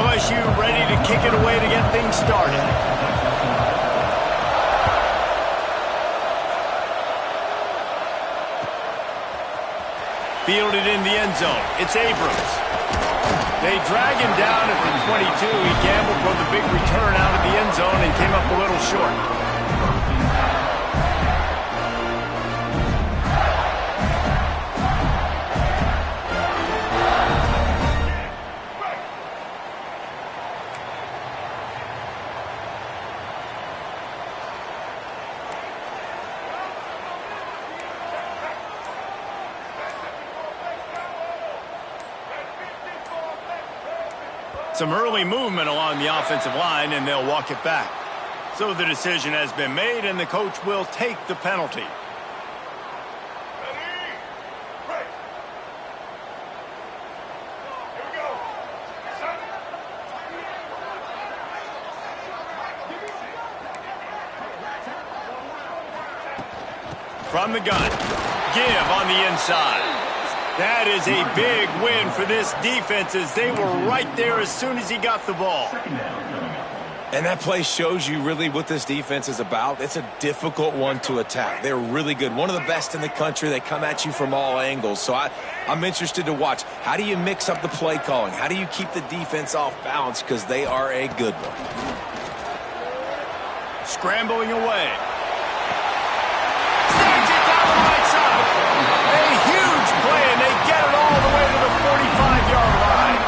LSU ready to kick it away to get things started. Fielded in the end zone. It's Abrams. They drag him down at the 22. He gambled for the big return out of the end zone and came up a little short. Some early movement along the offensive line, and they'll walk it back. So the decision has been made, and the coach will take the penalty. From the gun, give on the inside. That is a big win for this defense as they were right there as soon as he got the ball. And that play shows you really what this defense is about. It's a difficult one to attack. They're really good. One of the best in the country. They come at you from all angles. So I'm interested to watch. How do you mix up the play calling? How do you keep the defense off balance? Because they are a good one. Scrambling away. Snags it down the right side. A huge play, and they get it all the way to the 45-yard line.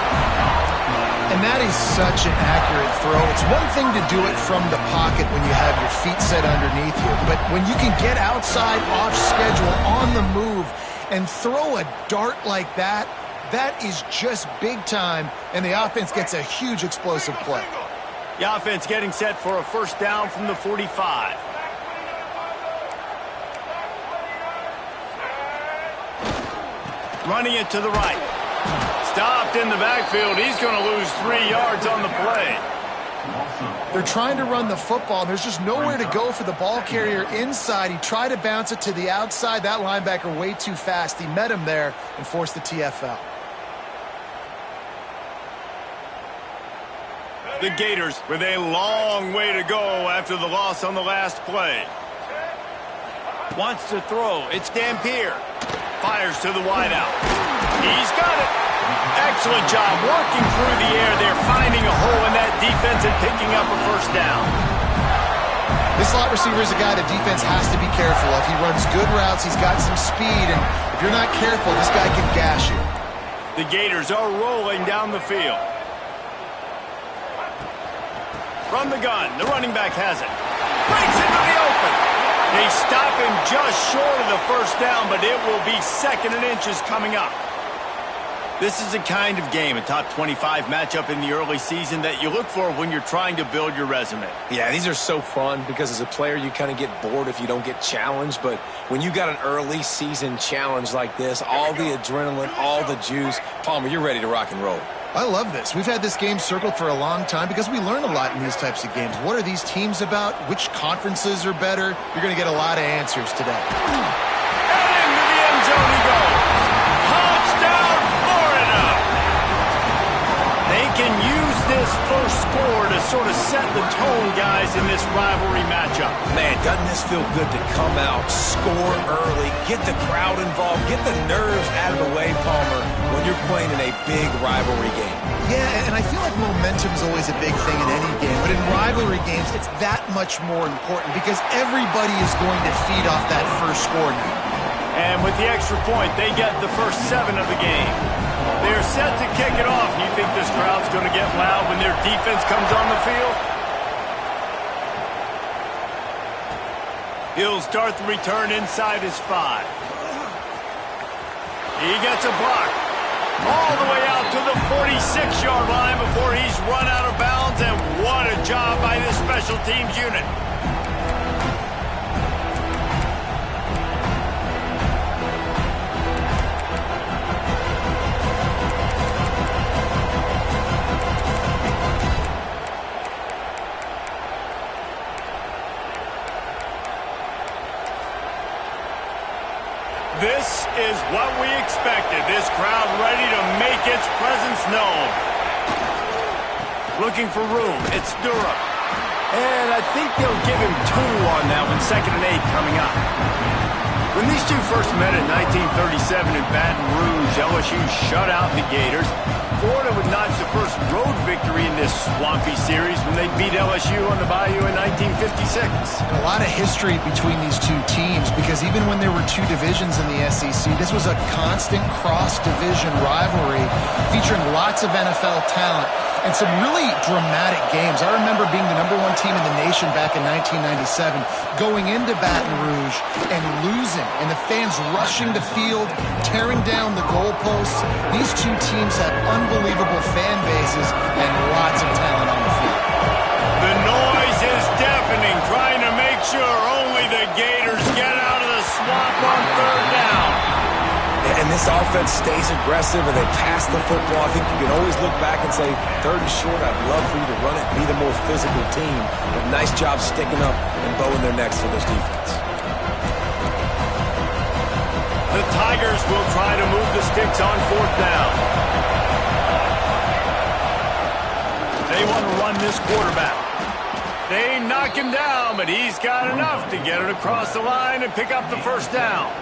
And that is such an accurate throw. It's one thing to do it from the pocket when you have your feet set underneath you, but when you can get outside, off schedule, on the move, and throw a dart like that, that is just big time, and the offense gets a huge explosive play. The offense getting set for a first down from the 45. Running it to the right. Stopped in the backfield. He's going to lose 3 yards on the play. They're trying to run the football. There's just nowhere to go for the ball carrier inside. He tried to bounce it to the outside. That linebacker way too fast. He met him there and forced the TFL. The Gators with a long way to go after the loss on the last play. Wants to throw. It's Dampier. Fires to the wideout. He's got it. Excellent job working through the air there, finding a hole in that defense and picking up a first down. This slot receiver is a guy the defense has to be careful of. He runs good routes. He's got some speed, and if you're not careful, this guy can gash you. The Gators are rolling down the field. From the gun, the running back has it. Breaks into the open. They stop him just short of the first down, but it will be second and inches coming up. This is a kind of game, a top 25 matchup in the early season that you look for when you're trying to build your resume. Yeah, these are so fun because as a player you kind of get bored if you don't get challenged, but when you got an early season challenge like this, all the adrenaline, all the juice, Palmer, you're ready to rock and roll. I love this. We've had this game circled for a long time because we learn a lot in these types of games. What are these teams about? Which conferences are better? You're going to get a lot of answers today. And into the end zone he goes. Touchdown, Florida! They can use this first score to sort of set the tone, guys, in this rivalry matchup. Man, doesn't this feel good to come out, score early, get the crowd involved, get the nerves out of the way, Palmer, when you're playing in a big rivalry game. Yeah, and I feel like momentum is always a big thing in any game, but in rivalry games, it's that much more important because everybody is going to feed off that first score now. And with the extra point, they get the first 7 of the game. They're set to kick it off. You think this crowd's going to get loud when their defense comes on the field? He'll start the return inside his 5. He gets a block. All the way out to the 46-yard line before he's run out of bounds, and what a job by this special teams unit. This is what we expected. This crowd ready to make its presence known. Looking for room. It's Durham. And I think they'll give him 2 on that one. 2nd and 8 coming up. When these two first met in 1937 in Baton Rouge, LSU shut out the Gators. Florida would notch the first road victory in this swampy series when they beat LSU on the Bayou in 1956. A lot of history between these two teams because even when there were 2 divisions in the SEC, this was a constant cross-division rivalry featuring lots of NFL talent and some really dramatic games. I remember being the #1 team in the nation back in 1997, going into Baton Rouge and losing, and the fans rushing the field, tearing down the goalposts. These two teams have unbelievable fan bases and lots of talent on the field. The noise is deafening, trying to make sure only the Gators get out of the swamp on 3rd down. And this offense stays aggressive and they pass the football. I think you can always look back and say, 3rd and short, I'd love for you to run it, be the more physical team. But nice job sticking up and bowing their necks for this defense. The Tigers will try to move the sticks on 4th down. They want to run this quarterback. They knock him down, but he's got enough to get it across the line and pick up the 1st down.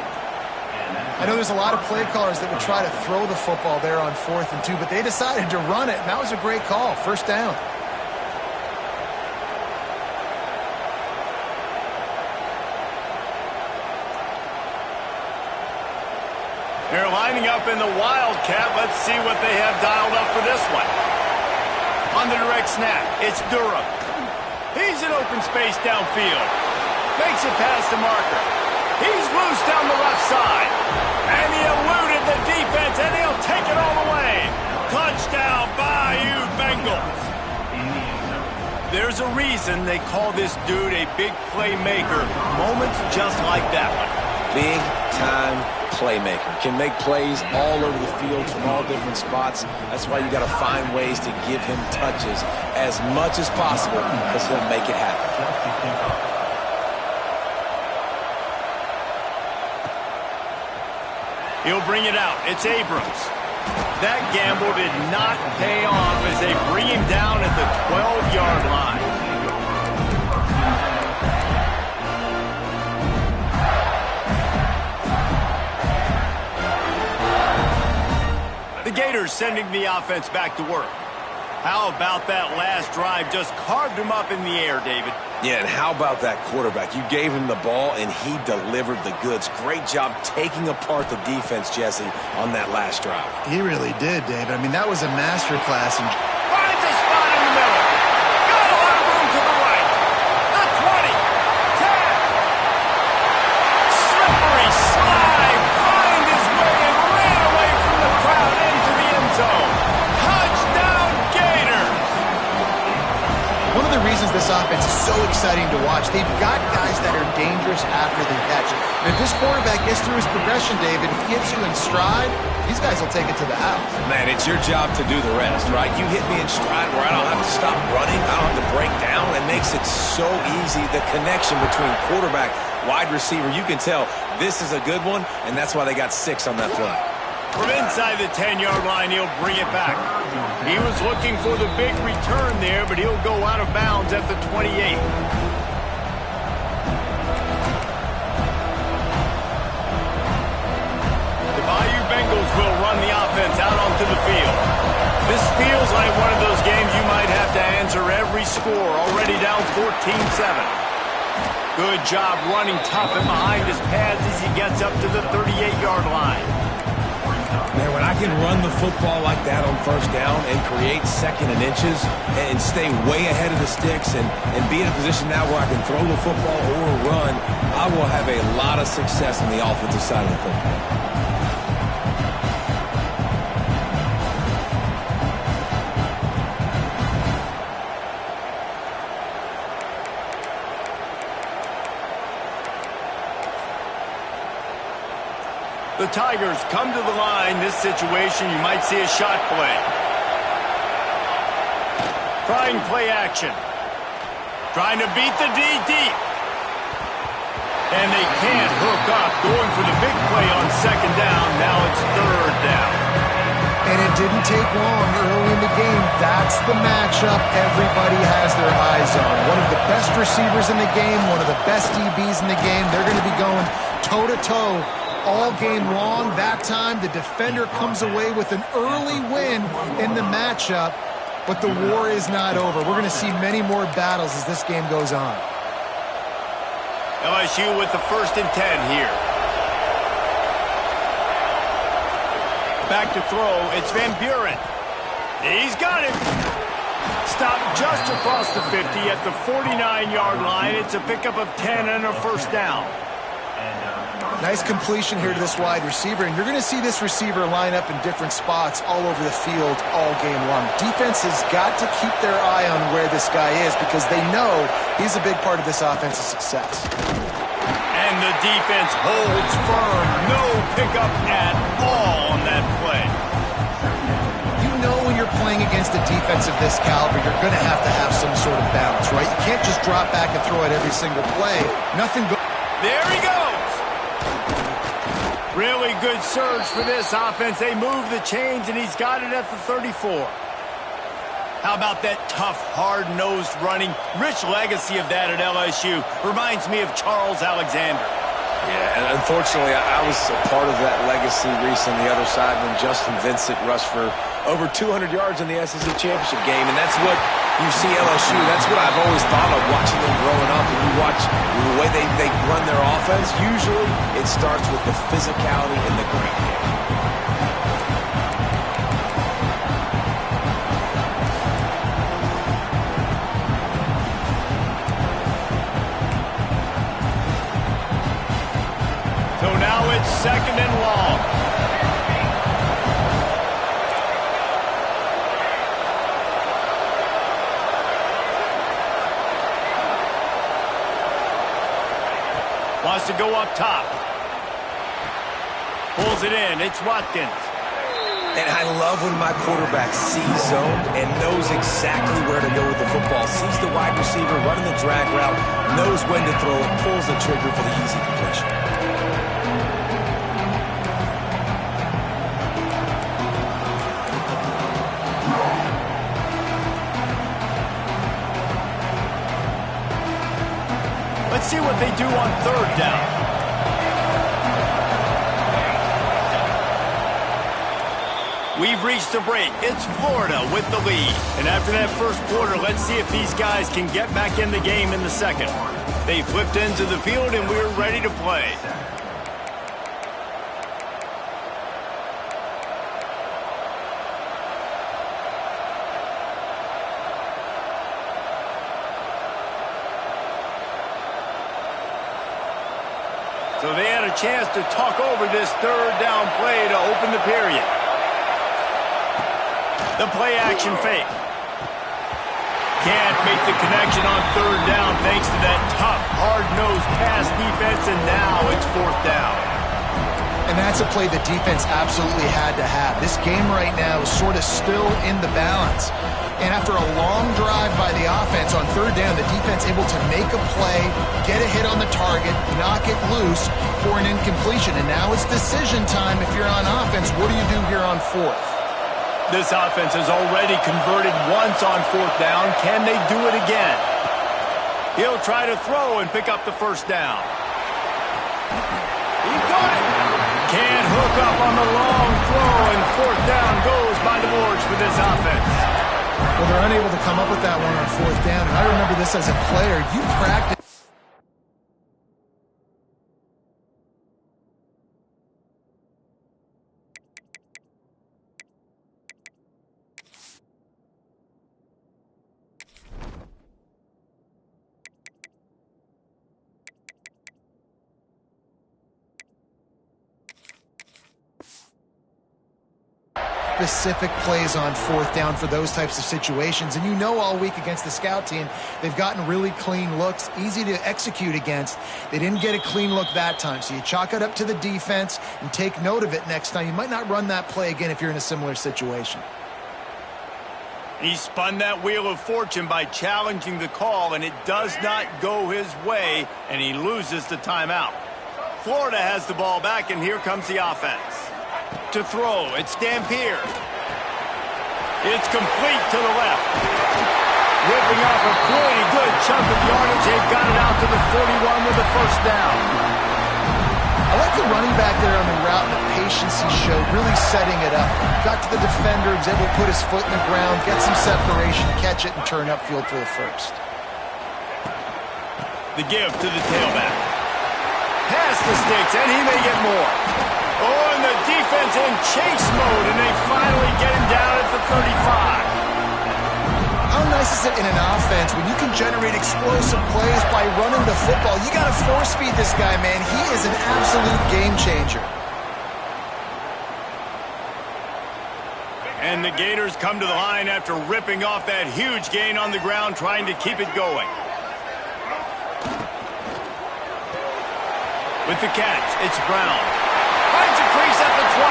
I know there's a lot of play callers that would try to throw the football there on 4th and 2, but they decided to run it, and that was a great call. 1st down. They're lining up in the Wildcat. Let's see what they have dialed up for this one. On the direct snap, it's Durham. He's in open space downfield. Makes it past the marker. He's loose down the left side. And he eluded the defense, and he'll take it all the way. Touchdown, Bayou Bengals. There's a reason they call this dude a big playmaker. Moments just like that one. Big-time playmaker. Can make plays all over the field from all different spots. That's why you got to find ways to give him touches as much as possible because he'll make it happen. He'll bring it out. It's Abrams. That gamble did not pay off as they bring him down at the 12-yard line. The Gators sending the offense back to work. How about that last drive? Just carved him up in the air, David. Yeah, and how about that quarterback? You gave him the ball, and he delivered the goods. Great job taking apart the defense, Jesse, on that last drive. He really did, David. I mean, that was a masterclass. Finds a spot in the middle. Got a lot of room to the right. The 20. 10. Slippery slide. Find his way and ran away from the crowd into the end zone. Touchdown, Gators. One of the reasons this offense is so exciting to watch, they've got guys that are dangerous after the catch. And if this quarterback gets through his progression, David, gets you in stride, these guys will take it to the house. Man, it's your job to do the rest, right? You hit me in stride where I don't have to stop running. I don't have to break down. It makes it so easy. The connection between quarterback, wide receiver, you can tell this is a good one, and that's why they got 6 on that play. From inside the 10-yard line, he'll bring it back. He was looking for the big return there, but he'll go out of bounds at the 28. The Bayou Bengals will run the offense out onto the field. This feels like one of those games you might have to answer every score, already down 14-7. Good job running tough and behind his pads as he gets up to the 38-yard line. Man, when I can run the football like that on 1st down and create 2nd and inches and stay way ahead of the sticks and be in a position now where I can throw the football or run, I will have a lot of success on the offensive side of the football. The Tigers come to the line. This situation, you might see a shot play. Trying play action. Trying to beat the D deep. And they can't hook up. Going for the big play on 2nd down. Now it's 3rd down. And it didn't take long early in the game. That's the matchup everybody has their eyes on. One of the best receivers in the game, one of the best DBs in the game. They're going to be going toe-to-toe all game long. That time, the defender comes away with an early win in the matchup, but the war is not over. We're going to see many more battles as this game goes on. LSU with the 1st and 10 here. Back to throw, it's Van Buren. He's got it. Stopped just across the 50 at the 49-yard line. It's a pickup of 10 and a 1st down. Nice completion here to this wide receiver, and you're going to see this receiver line up in different spots all over the field all game long. Defense has got to keep their eye on where this guy is because they know he's a big part of this offense's success. And the defense holds firm. No pickup at all on that play. You know when you're playing against a defense of this caliber, you're going to have some sort of balance, right? You can't just drop back and throw it every single play. Nothing goes. There he goes. Really good surge for this offense. They move the chains, and he's got it at the 34. How about that tough, hard-nosed running? Rich legacy of that at LSU. Reminds me of Charles Alexander. Yeah, and unfortunately, I was a part of that legacy, Reese, on the other side when Justin Vincent rushed for over 200 yards in the SEC championship game, and that's what you see LSU. That's what I've always thought of watching them growing up. When you watch the way they run their offense, usually it starts with the physicality and the great game. So now it's 2nd and long. Wants to go up top. Pulls it in. It's Watkins. And I love when my quarterback sees zone and knows exactly where to go with the football. Sees the wide receiver running the drag route, knows when to throw it, pulls the trigger for the easy completion. Let's see what they do on 3rd down. We've reached the break. It's Florida with the lead. And after that first quarter, let's see if these guys can get back in the game in the second. They flipped into the field, and we're ready to play. So they had a chance to talk over this 3rd down play to open the period. The play action fake. Can't make the connection on 3rd down thanks to that tough, hard-nosed pass defense, and now it's 4th down. And that's a play the defense absolutely had to have. This game right now is sort of still in the balance. And after a long drive by the offense on 3rd down, the defense able to make a play, get a hit on the target, knock it loose for an incompletion. And now it's decision time if you're on offense. What do you do here on 4th? This offense has already converted once on 4th down. Can they do it again? He'll try to throw and pick up the 1st down. He got it. Can't hook up on the long throw, and 4th down goes by the boards for this offense. Well, they're unable to come up with that one on 4th down. And I remember this as a player. You practice. Specific plays on 4th down for those types of situations. And you know all week against the scout team, they've gotten really clean looks, easy to execute against. They didn't get a clean look that time. So you chalk it up to the defense and take note of it next time. You might not run that play again if you're in a similar situation. He spun that wheel of fortune by challenging the call, and it does not go his way, and he loses the timeout. Florida has the ball back, and here comes the offense. To throw, it's Dampier. It's complete to the left. Ripping off a pretty good chunk of yardage. They've got it out to the 41 with a first down. I like the running back there on the route and the patience he showed, really setting it up. Got to the defender, was able to put his foot in the ground, get some separation, catch it, and turn upfield for the first. The give to the tailback. Past the sticks, and he may get more. Oh, and the defense in chase mode, and they finally get him down at the 35. How nice is it in an offense when you can generate explosive plays by running the football? You got to force feed this guy, man. He is an absolute game changer. And the Gators come to the line after ripping off that huge gain on the ground, trying to keep it going. With the catch, it's Brown. Finds a crease at the 20.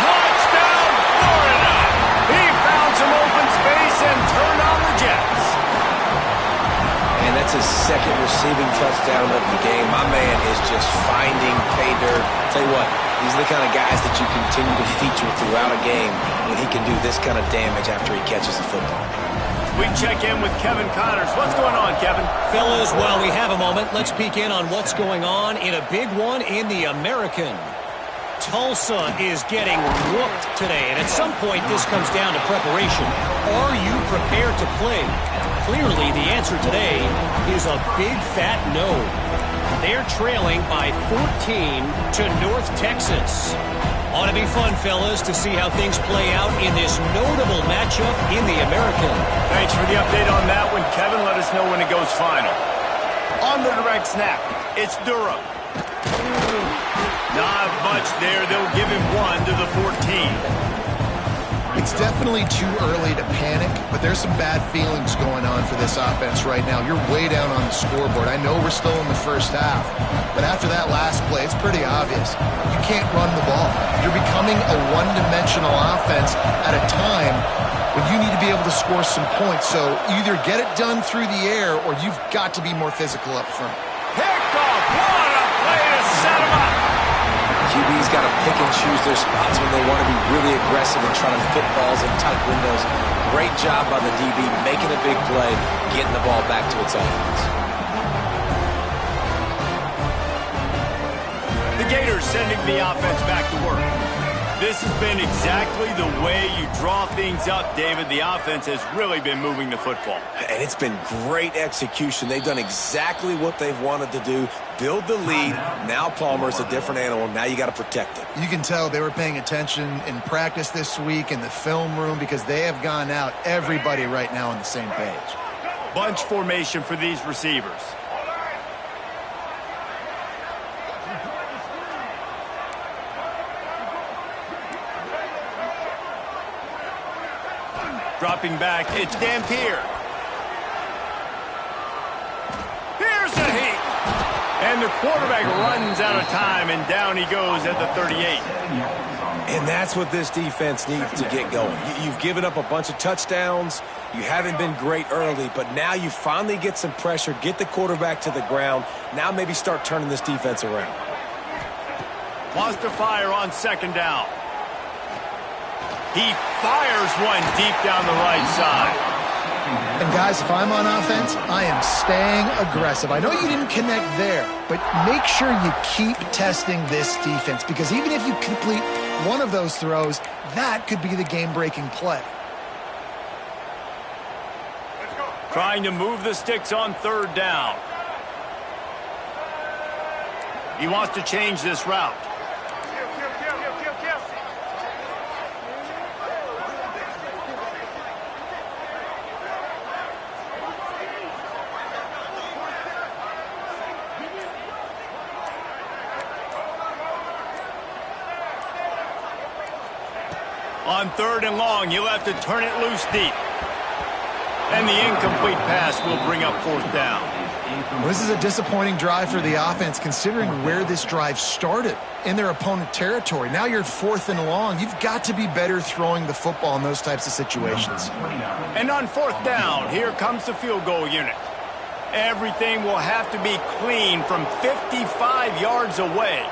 Touchdown, Florida! He found some open space and turned on the Jets. And that's his second receiving touchdown of the game. My man is just finding pay dirt. Tell you what, these are the kind of guys that you continue to feature throughout a game when he can do this kind of damage after he catches the football. We check in with Kevin Connors. What's going on, Kevin? Fellas, while we have a moment, let's peek in on what's going on in a big one in the American. Tulsa is getting whooped today, and at some point this comes down to preparation. Are you prepared to play? Clearly, the answer today is a big fat no. They're trailing by 14 to North Texas. Ought to be fun, fellas, to see how things play out in this notable matchup in the American. Thanks for the update on that one, Kevin. Let us know when it goes final. On the direct snap, it's Durham. Not much there. They'll give him one to the 14. It's definitely too early to panic, but there's some bad feelings going on for this offense right now. You're way down on the scoreboard. I know we're still in the first half, but after that last play, it's pretty obvious. You can't run the ball. You're becoming a one-dimensional offense at a time when you need to be able to score some points. So either get it done through the air or you've got to be more physical up front. Picked off. What a play to set him up. QB's got to pick and choose their spots when they want to be really aggressive and trying to fit balls in tight windows. Great job by the DB making a big play, getting the ball back to its offense. The Gators sending the offense back to work. This has been exactly the way you draw things up, David. The offense has really been moving the football. And it's been great execution. They've done exactly what they've wanted to do. Build the lead. Now Palmer's a different animal. Now you got to protect it. You can tell they were paying attention in practice this week in the film room because they have gone out, everybody right now on the same page. Bunch formation for these receivers. Dropping back, it's Dampier. Here's a heat. And the quarterback runs out of time, and down he goes at the 38. And that's what this defense needs to get going. You've given up a bunch of touchdowns. You haven't been great early, but now you finally get some pressure, get the quarterback to the ground. Now maybe start turning this defense around. Wants to fire on second down. He fires one deep down the right side. And guys, if I'm on offense, I am staying aggressive. I know you didn't connect there, but make sure you keep testing this defense because even if you complete one of those throws, that could be the game-breaking play. Trying to move the sticks on third down. He wants to change this route. On third and long, you'll have to turn it loose deep. And the incomplete pass will bring up fourth down. Well, this is a disappointing drive for the offense considering where this drive started in their opponent territory. Now you're fourth and long. You've got to be better throwing the football in those types of situations. And on fourth down, here comes the field goal unit. Everything will have to be clean from 55 yards away.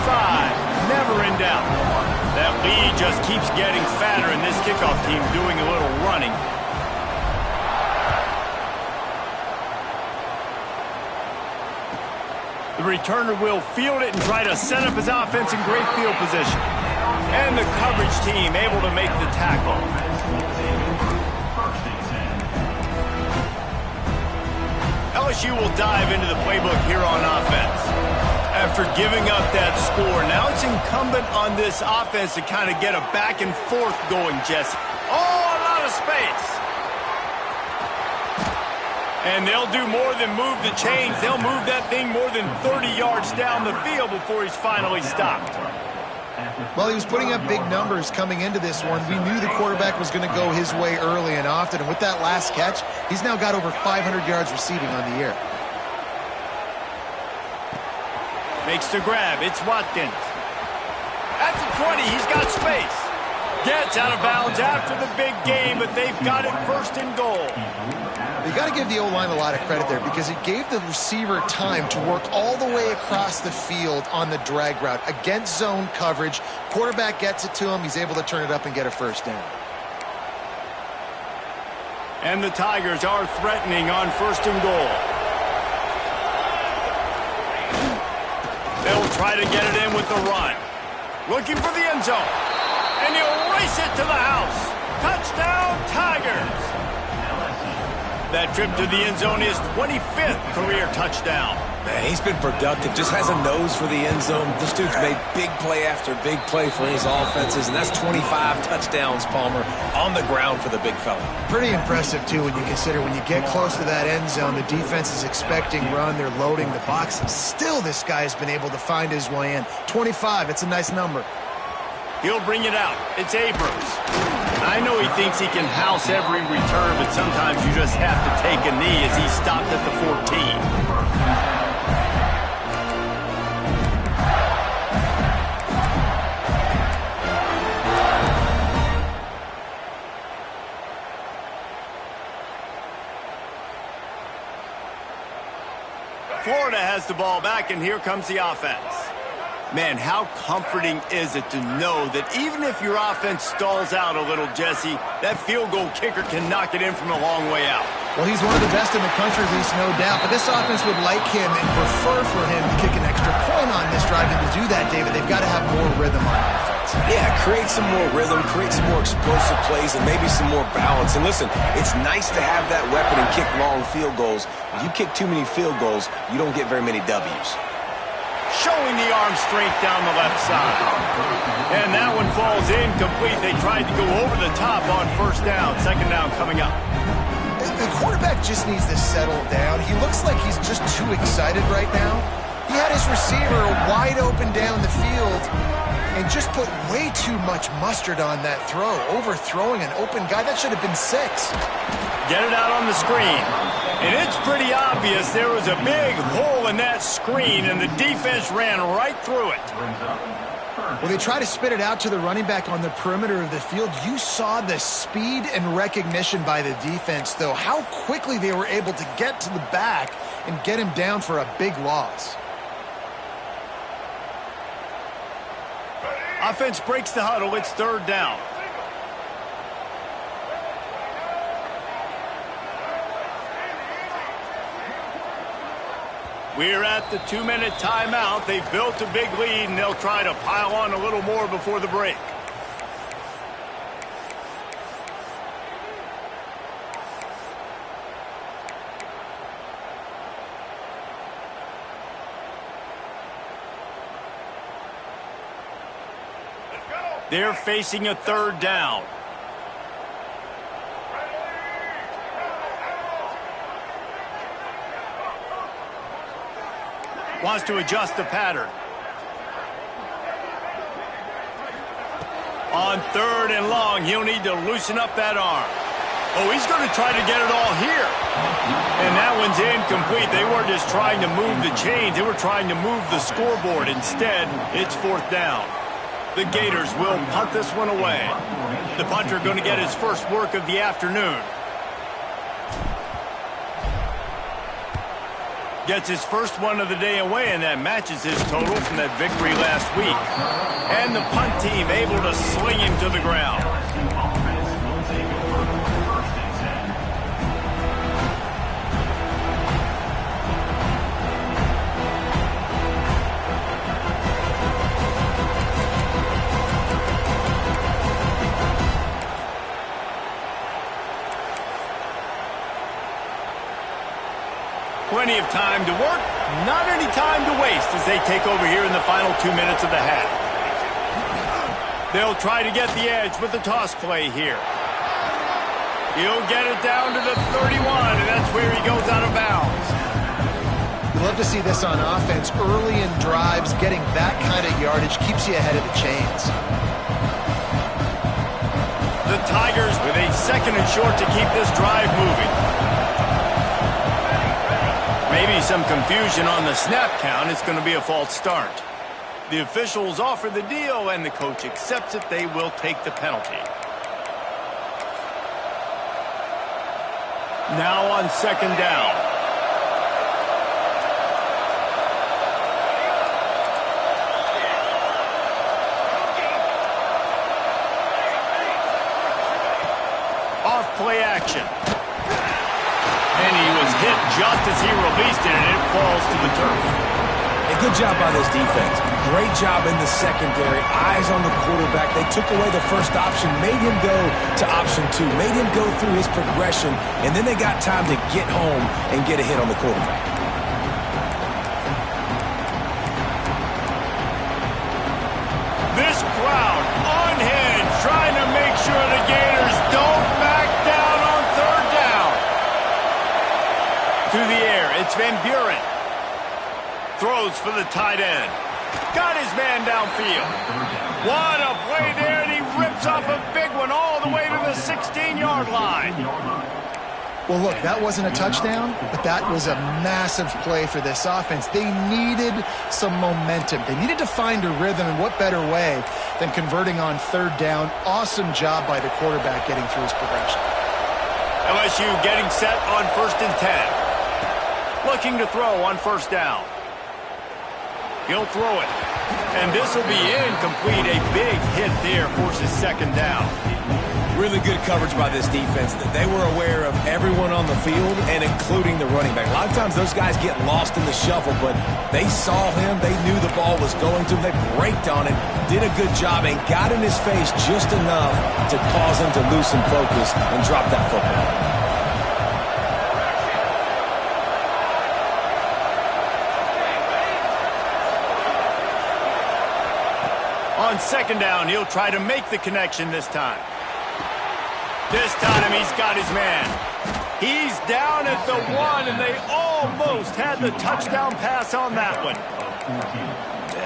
Never in doubt. That lead just keeps getting fatter, and this kickoff team doing a little running. The returner will field it and try to set up his offense in great field position. And the coverage team able to make the tackle. LSU will dive into the playbook here on offense. After giving up that score, now it's incumbent on this offense to kind of get a back and forth going, Jesse. Oh, a lot of space. And they'll do more than move the chains. They'll move that thing more than 30 yards down the field before he's finally stopped. Well, he was putting up big numbers coming into this one. We knew the quarterback was going to go his way early and often. And with that last catch, he's now got over 500 yards receiving on the year. Makes the grab. It's Watkins. At the 20, he's got space. Gets out of bounds after the big game, but they've got it first and goal. You got to give the O-line a lot of credit there because it gave the receiver time to work all the way across the field on the drag route against zone coverage. Quarterback gets it to him. He's able to turn it up and get a first down. And the Tigers are threatening on first and goal. They'll try to get it in with the run. Looking for the end zone. And he'll race it to the house. Touchdown, Tigers. That trip to the end zone is 25th career touchdown. Man, he's been productive. Just has a nose for the end zone. This dude's made big play after big play for his offenses, and that's 25 touchdowns, Palmer, on the ground for the big fella. Pretty impressive, too, when you consider when you get close to that end zone, the defense is expecting run. They're loading the box. Still, this guy's been able to find his way in. 25, it's a nice number. He'll bring it out. It's Abrams. I know he thinks he can house every return, but sometimes you just have to take a knee as he stopped at the 14. Florida has the ball back, and here comes the offense. Man, how comforting is it to know that even if your offense stalls out a little, Jesse, that field goal kicker can knock it in from a long way out. Well, he's one of the best in the country, at least, no doubt. But this offense would like him and prefer for him to kick an extra point on this drive. And to do that, David, they've got to have more rhythm on offense. Yeah, create some more rhythm, create some more explosive plays, and maybe some more balance. And listen, it's nice to have that weapon and kick long field goals. If you kick too many field goals, you don't get very many W's. Showing the arm strength down the left side. And that one falls incomplete. They tried to go over the top on first down. Second down coming up. The quarterback just needs to settle down. He looks like he's just too excited right now. He had his receiver wide open down the field and just put way too much mustard on that throw, overthrowing an open guy. That should have been 6. Get it out on the screen. And it's pretty obvious there was a big hole in that screen, and the defense ran right through it. Well, they try to spit it out to the running back on the perimeter of the field. You saw the speed and recognition by the defense, though, how quickly they were able to get to the back and get him down for a big loss. Offense breaks the huddle. It's third down. We're at the 2-minute timeout. They've built a big lead, and they'll try to pile on a little more before the break. They're facing a third down. Wants to adjust the pattern. On third and long, he'll need to loosen up that arm. Oh, he's going to try to get it all here. And that one's incomplete. They weren't just trying to move the chains. They were trying to move the scoreboard. Instead, it's fourth down. The Gators will punt this one away. The punter going to get his first work of the afternoon. Gets his first one of the day away, and that matches his total from that victory last week. And the punt team able to sling him to the ground. Plenty of time to work, not any time to waste as they take over here in the final 2 minutes of the half. They'll try to get the edge with the toss play here. He'll get it down to the 31, and that's where he goes out of bounds. You love to see this on offense. Early in drives, getting that kind of yardage keeps you ahead of the chains. The Tigers with a 2nd and short to keep this drive moving. Maybe some confusion on the snap count. It's going to be a false start. The officials offer the deal, and the coach accepts it. They will take the penalty. Now on 2nd down. Off play action. And he was hit just as he released it, and it falls to the turf. A good job by this defense. Great job in the secondary. Eyes on the quarterback. They took away the first option, made him go to option 2, made him go through his progression, and then they got time to get home and get a hit on the quarterback. This crowd unhinged, trying to make sure the Gators don't back down on 3rd down. Through the air, it's Van Buren. Throws for the tight end. Got his man downfield. What a play there, and he rips off a big one all the way to the 16-yard line. Well, look, that wasn't a touchdown, but that was a massive play for this offense. They needed some momentum. They needed to find a rhythm, and what better way than converting on 3rd down. Awesome job by the quarterback getting through his progression. LSU getting set on 1st and 10. Looking to throw on 1st down. He'll throw it. And this will be incomplete. A big hit there forces 2nd down. Really good coverage by this defense. They were aware of everyone on the field and including the running back. A lot of times those guys get lost in the shuffle, but they saw him. They knew the ball was going to him. They braked on it, did a good job, and got in his face just enough to cause him to loosen focus and drop that football. On 2nd down, he'll try to make the connection this time. This time he's got his man. He's down at the 1, and they almost had the touchdown pass on that one.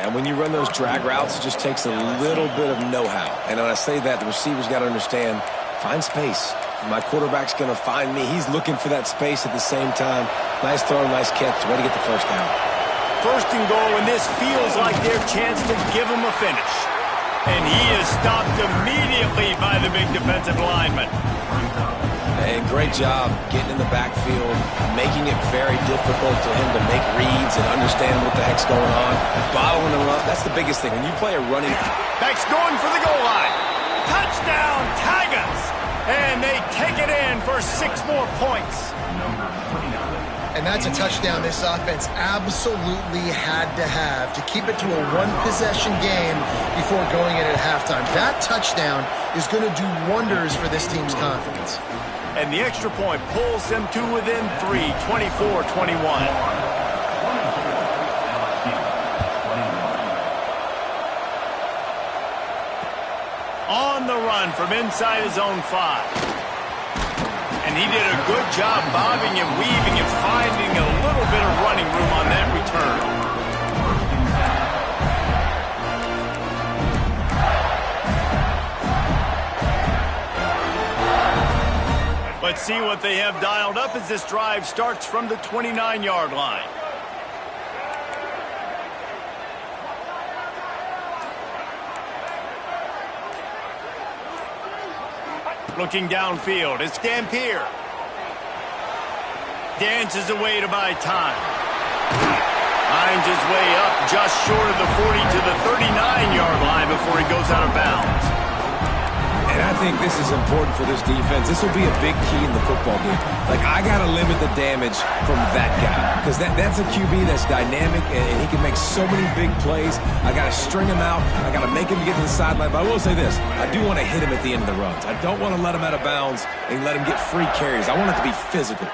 And when you run those drag routes, it just takes a little bit of know-how. And when I say that, the receiver's got to understand, find space. My quarterback's going to find me. He's looking for that space at the same time. Nice throw, nice catch. Way to get the 1st down. 1st and goal, and this feels like their chance to give him a finish. And he is stopped immediately by the big defensive lineman. And great job getting in the backfield, making it very difficult to him to make reads and understand what the heck's going on. Bottling him up, that's the biggest thing. When you play a running... Back's going for the goal line. Touchdown, Tigers! And they take it in for 6 more points. And that's a touchdown this offense absolutely had to have to keep it to a 1-possession game before going in at halftime. That touchdown is going to do wonders for this team's confidence. And the extra point pulls them to within 3, 24-21. On the run from inside his own 5. And he did a good job bobbing and weaving and finding a little bit of running room on that return. Let's see what they have dialed up as this drive starts from the 29-yard line. Looking downfield, it's Dampier. Dances away to buy time. his way up just short of the 40 to the 39-yard line before he goes out of bounds. And I think this is important for this defense. This will be a big key in the football game. Like, I got to limit the damage from that guy because that's a QB that's dynamic, and he can make so many big plays. I got to string him out. I got to make him get to the sideline. But I will say this. I do want to hit him at the end of the runs. I don't want to let him out of bounds and let him get free carries. I want it to be physical.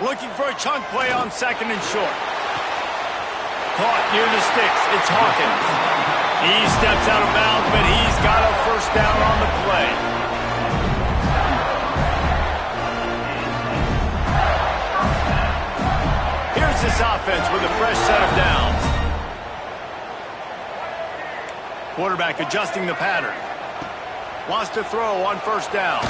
Looking for a chunk play on second and short. Caught near the sticks. It's Hawkins. He steps out of bounds, but he's got a first down on the play. Here's this offense with a fresh set of downs. Quarterback adjusting the pattern. Wants to throw on first down.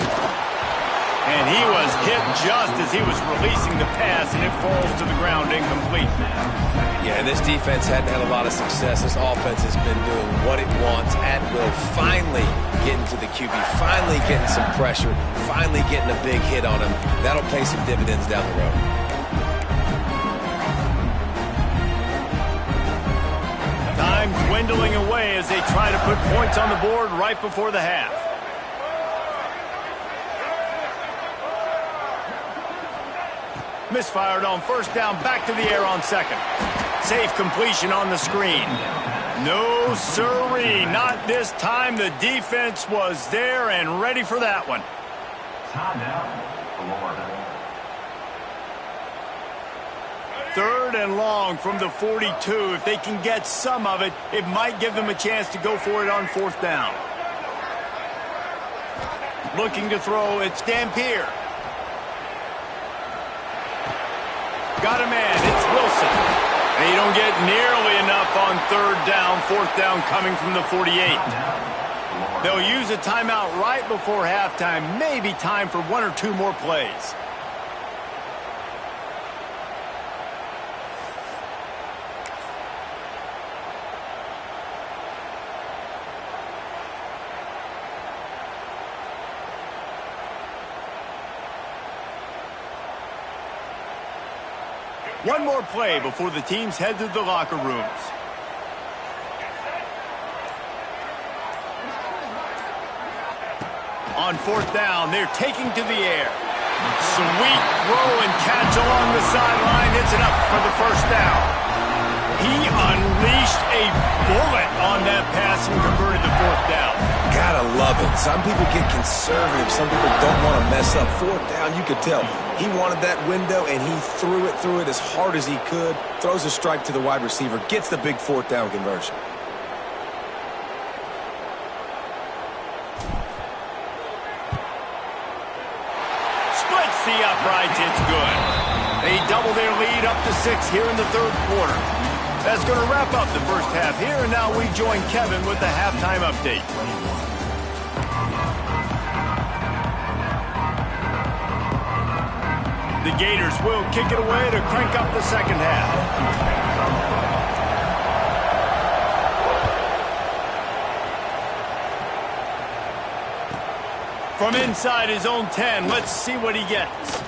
And he was hit just as he was releasing the pass, and it falls to the ground incomplete. Yeah, and this defense hadn't had a lot of success. This offense has been doing what it wants at will. Finally getting to the QB, finally getting some pressure, finally getting a big hit on him. That'll pay some dividends down the road. Time dwindling away as they try to put points on the board right before the half. Misfired on first down, back to the air on second. Safe completion on the screen. No sirree, not this time. The defense was there and ready for that one. Third and long from the 42. If they can get some of it, it might give them a chance to go for it on fourth down. Looking to throw, it's Dampier. Got a man, it's Wilson. They don't get nearly enough on third down. Fourth down coming from the 48. They'll use a timeout right before halftime. Maybe time for one or two more plays. One more play before the teams head to the locker rooms. On fourth down, they're taking to the air. Sweet throw and catch along the sideline. It's enough for the first down. He unleashed a bullet on that pass and converted the fourth down. Gotta love it. Some people get conservative. Some people don't want to mess up. Fourth down, you could tell. He wanted that window, and he threw it as hard as he could. Throws a strike to the wide receiver. Gets the big fourth down conversion. Splits the uprights. It's good. They double their lead up to 6 here in the third quarter. That's going to wrap up the first half here, and now we join Kevin with the halftime update. The Gators will kick it away to crank up the second half. From inside his own 10, let's see what he gets.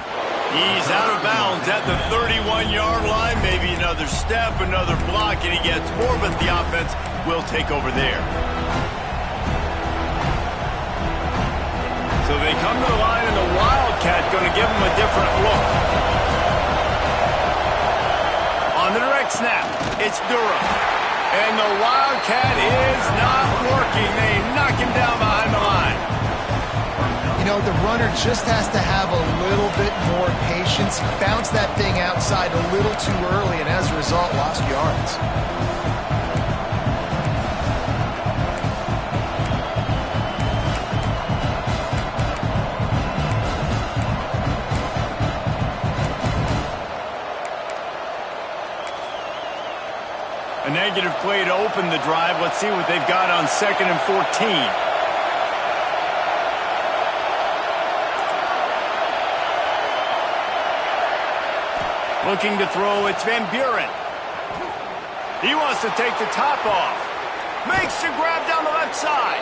He's out of bounds at the 31-yard line. Maybe another step, another block, and he gets more, but the offense will take over there. So they come to the line, and the Wildcat going to give him a different look. On the direct snap, it's Durham. And the Wildcat is not working. They knock him down behind the line. You know, the runner just has to have a little bit more patience. He bounced that thing outside a little too early, and as a result, lost yards. A negative play to open the drive. Let's see what they've got on 2nd and 14. Looking to throw, it's Van Buren. He wants to take the top off. Makes the grab down the left side.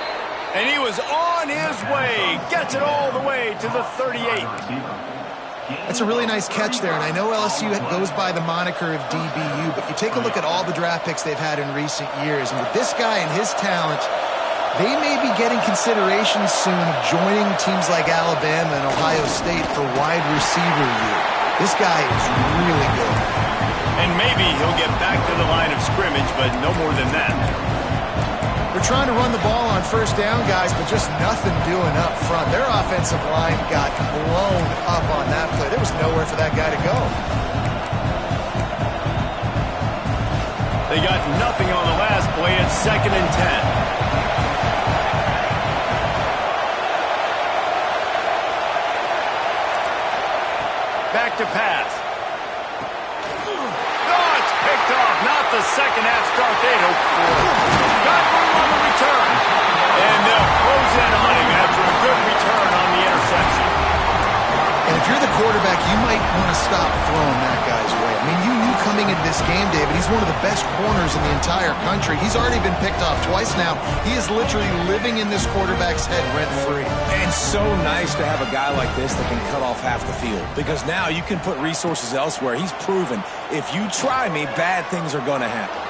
And he was on his way. Gets it all the way to the 38. That's a really nice catch there, and I know LSU goes by the moniker of DBU, but you take a look at all the draft picks they've had in recent years, and with this guy and his talent, they may be getting consideration soon of joining teams like Alabama and Ohio State for wide receiver year. This guy is really good. And maybe he'll get back to the line of scrimmage, but no more than that. They're trying to run the ball on first down, guys, but just nothing doing up front. Their offensive line got blown up on that play. There was nowhere for that guy to go. They got nothing on the last play. It's 2nd and 10. Back to pass. Oh, it's picked off. Not the second half start they'd hoped for. Got room on the return. And they'll close in on him after a good return on the interception. And if you're the quarterback, you might want to stop throwing that guy's way. I mean, you knew coming into this game, David, he's one of the best corners in the entire country. He's already been picked off twice now. He is literally living in this quarterback's head rent-free. And so nice to have a guy like this that can cut off half the field, because now you can put resources elsewhere. He's proven if you try me, bad things are going to happen.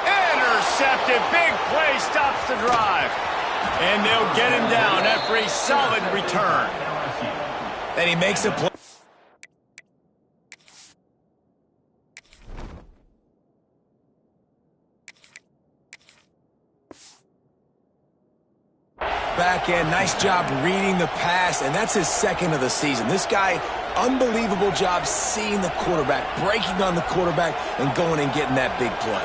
Intercepted. Big play stops the drive. And they'll get him down after a solid return. And he makes a play. Back end, nice job reading the pass, and that's his 2nd of the season. This guy, unbelievable job seeing the quarterback, breaking on the quarterback, and going and getting that big play.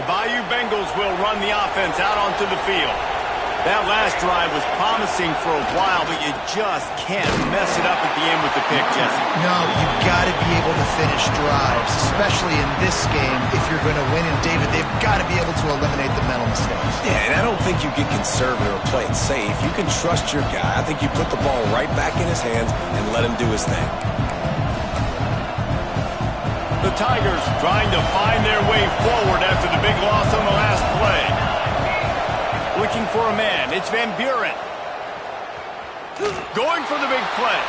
The Bayou Bengals will run the offense out onto the field. That last drive was promising for a while, but you just can't mess it up at the end with the pick, Jesse. No, you've got to be able to finish drives, especially in this game. If you're going to win, and David, they've got to be able to eliminate the mental mistakes. Yeah, and I don't think you get conservative or play it safe. You can trust your guy. I think you put the ball right back in his hands and let him do his thing. The Tigers trying to find their way forward after the big loss on the last play. Looking for a man. It's Van Buren. Going for the big play.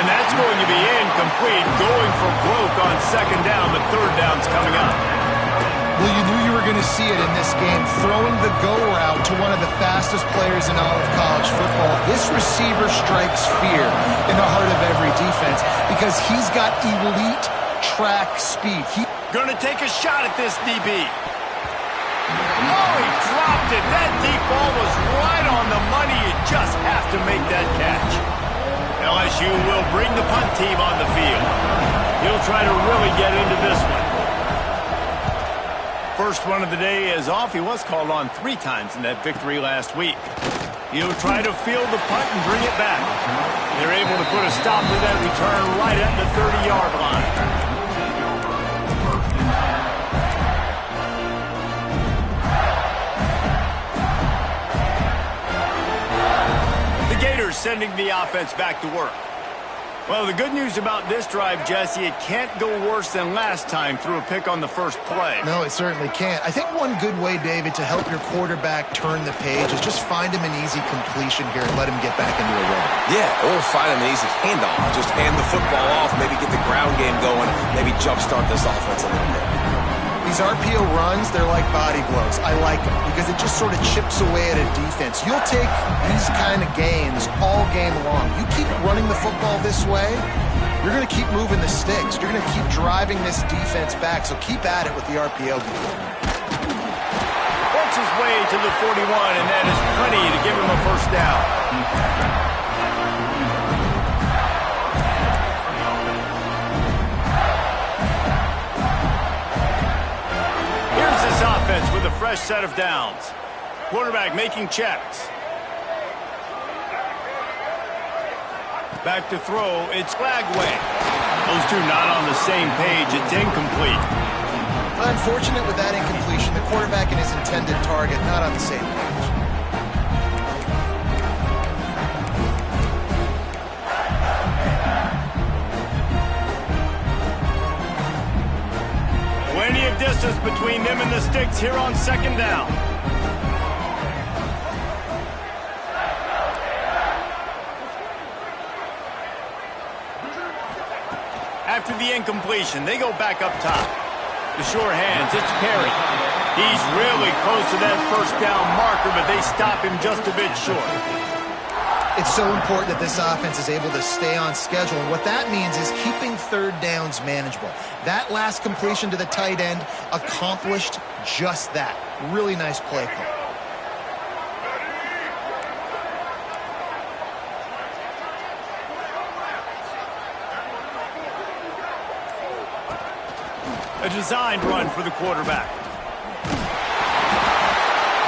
And that's going to be incomplete. Going for broke on 2nd down, but 3rd down's coming up. Well, you knew you were going to see it in this game. Throwing the go route to one of the fastest players in all of college football. This receiver strikes fear in the heart of every defense because he's got elite track speed. Going to take a shot at this DB. Oh, he dropped it. That deep ball was right on the money. You just have to make that catch. LSU will bring the punt team on the field. He'll try to really get into this one. First one of the day is off. He was called on 3 times in that victory last week. He'll try to field the punt and bring it back. They're able to put a stop to that return right at the 30-yard line. Sending the offense back to work. Well, the good news about this drive, Jesse, it can't go worse than last time through a pick on the first play. No, it certainly can't. I think one good way, David, to help your quarterback turn the page is just find him an easy completion here and let him get back into a rhythm. Yeah, or find him an easy handoff. Just hand the football off, maybe get the ground game going, maybe jumpstart this offense a little bit. These RPO runs, they're like body blows. I like them because it just sort of chips away at a defense. You'll take these kind of gains all game long. You keep running the football this way, you're going to keep moving the sticks. You're going to keep driving this defense back, so keep at it with the RPO. Works his way to the 41, and that is plenty to give him a first down. Offense with a fresh set of downs. Quarterback making checks. Back to throw. It's Flagway. Those two not on the same page. It's incomplete. Unfortunate with that incompletion. The quarterback and his intended target not on the same page. Plenty of distance between them and the sticks here on 2nd down. After the incompletion, they go back up top. The sure hands, it's Perry. He's really close to that first down marker, but they stop him just a bit short. It's so important that this offense is able to stay on schedule. And what that means is keeping third downs manageable. That last completion to the tight end accomplished just that. Really nice play call. A designed run for the quarterback.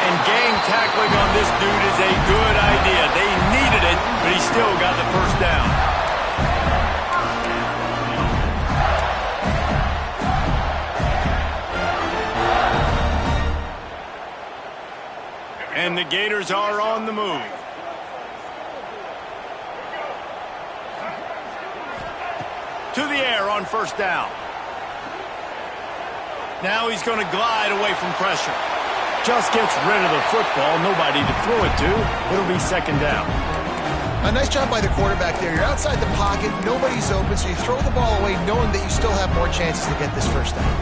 And gang tackling on this dude is a good idea. They needed it, but he still got the first down. And the Gators are on the move. To the air on first down. Now he's going to glide away from pressure. Just gets rid of the football. Nobody to throw it to. It'll be second down. A nice job by the quarterback there. You're outside the pocket. Nobody's open, so you throw the ball away knowing that you still have more chances to get this first down.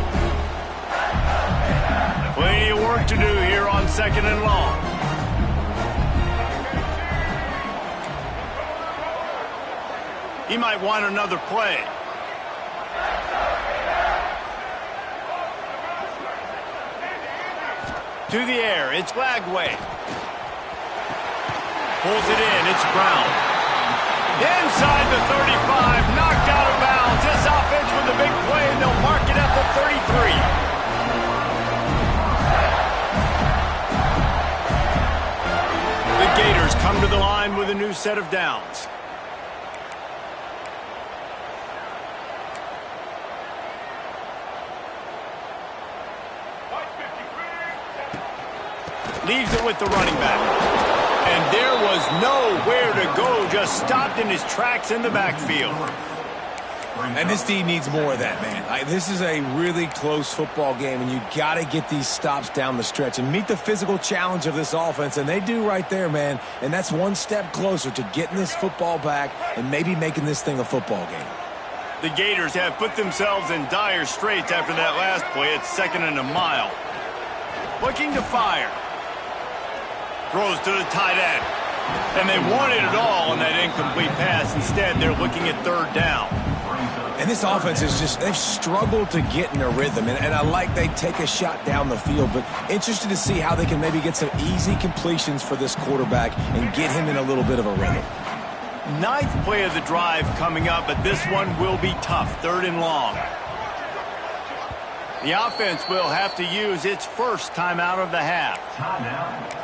Plenty of work to do here on second and long. He might want another play. To the air, it's Lagway. Pulls it in, it's Brown. Inside the 35, knocked out of bounds. This offense with a big play, and they'll mark it at the 33. The Gators come to the line with a new set of downs. Leaves it with the running back. And there was nowhere to go, just stopped in his tracks in the backfield. And this D needs more of that, man. This is a really close football game, and you got to get these stops down the stretch and meet the physical challenge of this offense, and they do right there, man. And that's one step closer to getting this football back and maybe making this thing a football game. The Gators have put themselves in dire straits after that last play. It's second and a mile. Looking to fire. Throws to the tight end. And they wanted it all on that incomplete pass. Instead, they're looking at third down. And this offense is just, they've struggled to get in a rhythm. And I like they take a shot down the field, but interested to see how they can maybe get some easy completions for this quarterback and get him in a little bit of a rhythm. Ninth play of the drive coming up, but this one will be tough. Third and long. The offense will have to use its first timeout of the half. Timeout.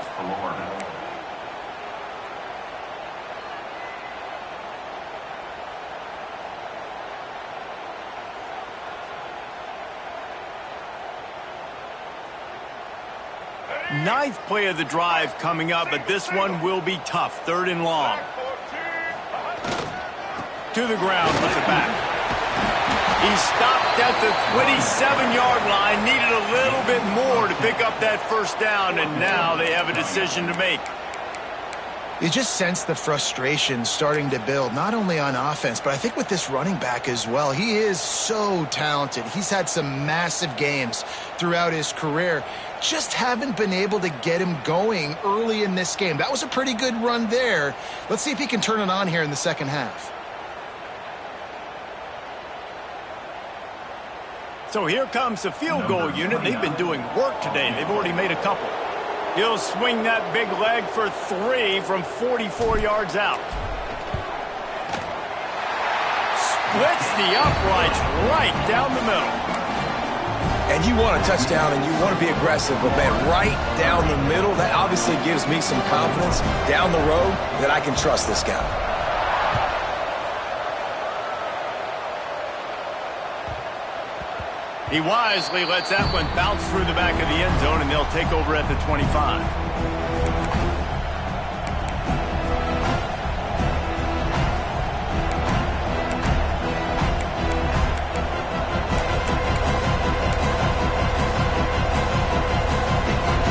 Ninth play of the drive coming up, but this one will be tough. Third and long. To the ground with the back. He stopped at the 27-yard line, needed a little bit more to pick up that first down, and now they have a decision to make. You just sense the frustration starting to build, not only on offense, but I think with this running back as well. He is so talented. He's had some massive games throughout his career. Just haven't been able to get him going early in this game. That was a pretty good run there. Let's see if he can turn it on here in the second half. So here comes the field goal unit. They've been doing work today. They've already made a couple. He'll swing that big leg for 3 from 44 yards out. Splits the uprights right down the middle. And you want a touchdown and you want to be aggressive, but man, right down the middle, that obviously gives me some confidence down the road that I can trust this guy. He wisely lets that one bounce through the back of the end zone, and they'll take over at the 25.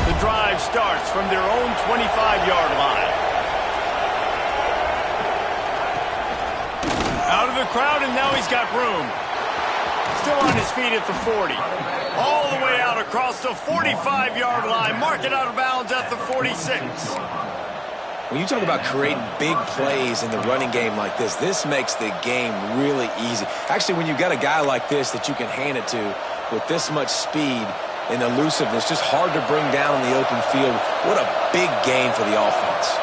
The drive starts from their own 25-yard line. Out of the crowd, and now he's got room. Still on his feet at the 40. All the way out across the 45-yard line. Marking out of bounds at the 46. When you talk about creating big plays in the running game like this makes the game really easy. Actually, when you've got a guy like this that you can hand it to with this much speed and elusiveness, just hard to bring down in the open field. What a big gain for the offense.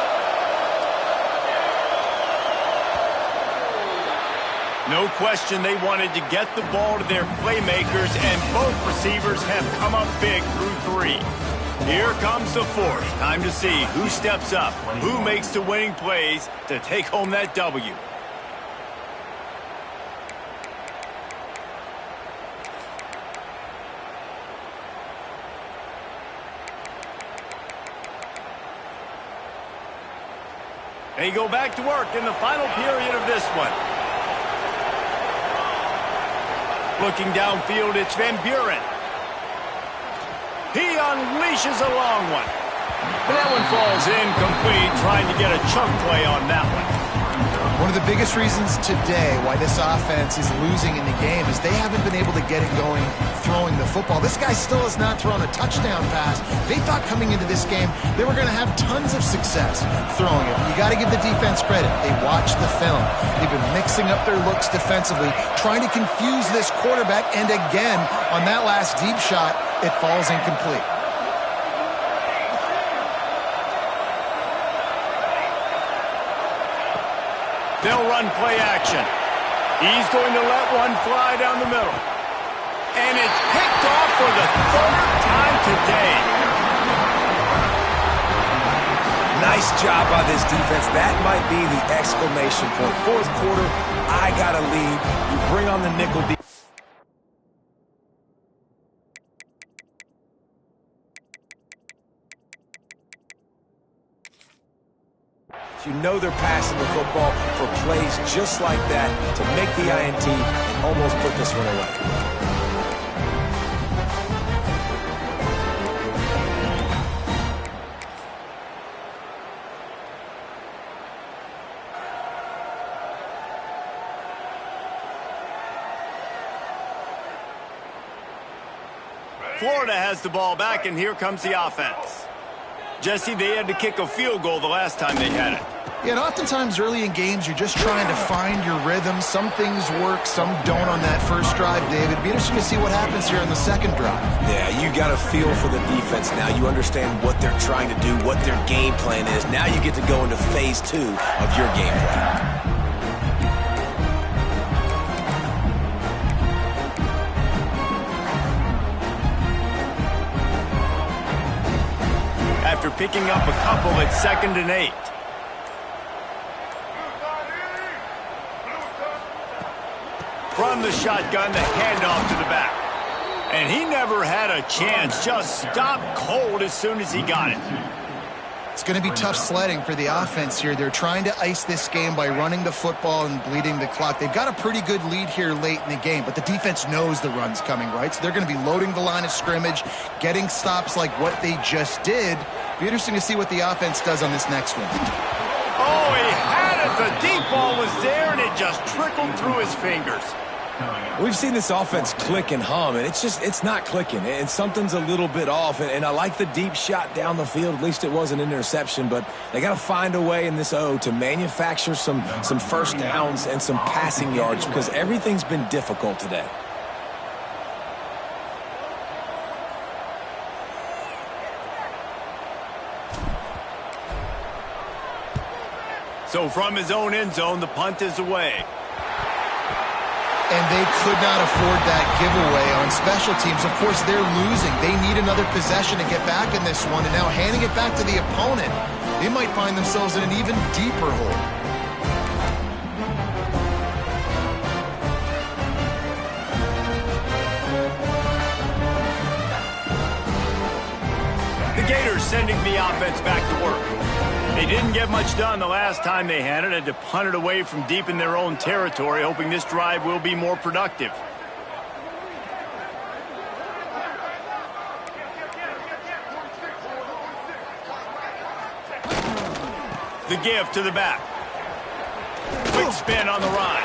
No question they wanted to get the ball to their playmakers, and both receivers have come up big through 3. Here comes the 4th. Time to see who steps up, who makes the winning plays to take home that W. They go back to work in the final period of this one. Looking downfield, it's Van Buren. He unleashes a long one. And that one falls incomplete, trying to get a chunk play on that one. One of the biggest reasons today why this offense is losing in the game is they haven't been able to get it going throwing the football. This guy still has not thrown a touchdown pass. They thought coming into this game they were going to have tons of success throwing it. You got to give the defense credit. They watched the film. They've been mixing up their looks defensively, trying to confuse this quarterback, and again, on that last deep shot, it falls incomplete. They'll run play action. He's going to let one fly down the middle. And it's picked off for the 3rd time today. Nice job by this defense. That might be the exclamation point. 4th quarter, I got a lead. You bring on the nickel defense. You know they're passing the football for plays just like that to make the INT and almost put this one away. Florida has the ball back, and here comes the offense. Jesse, they had to kick a field goal the last time they had it. Yeah, and oftentimes early in games, you're just trying to find your rhythm. Some things work, some don't on that first drive, David. It'd be interesting to see what happens here in the second drive. Yeah, you got a feel for the defense now. You understand what they're trying to do, what their game plan is. Now you get to go into phase 2 of your game plan. After picking up a couple, it's 2nd and 8. From the shotgun, the handoff to the back. And he never had a chance, just stopped cold as soon as he got it. It's going to be tough sledding for the offense here. They're trying to ice this game by running the football and bleeding the clock. They've got a pretty good lead here late in the game, but the defense knows the run's coming, right? So they're going to be loading the line of scrimmage, getting stops like what they just did. Be interesting to see what the offense does on this next one. Oh, he had it. The deep ball was there, and it just trickled through his fingers. We've seen this offense click and hum, and it's not clicking, and something's a little bit off. And I like the deep shot down the field. At least it wasn't an interception, but they got to find a way in this O to manufacture some first downs and some passing yards because everything's been difficult today. So from his own end zone, the punt is away. And they could not afford that giveaway on special teams. Of course, they're losing. They need another possession to get back in this one. And now handing it back to the opponent, they might find themselves in an even deeper hole. The Gators sending the offense back to work. They didn't get much done the last time they had it. Had to punt it away from deep in their own territory, hoping this drive will be more productive. The give to the back. Quick spin on the run.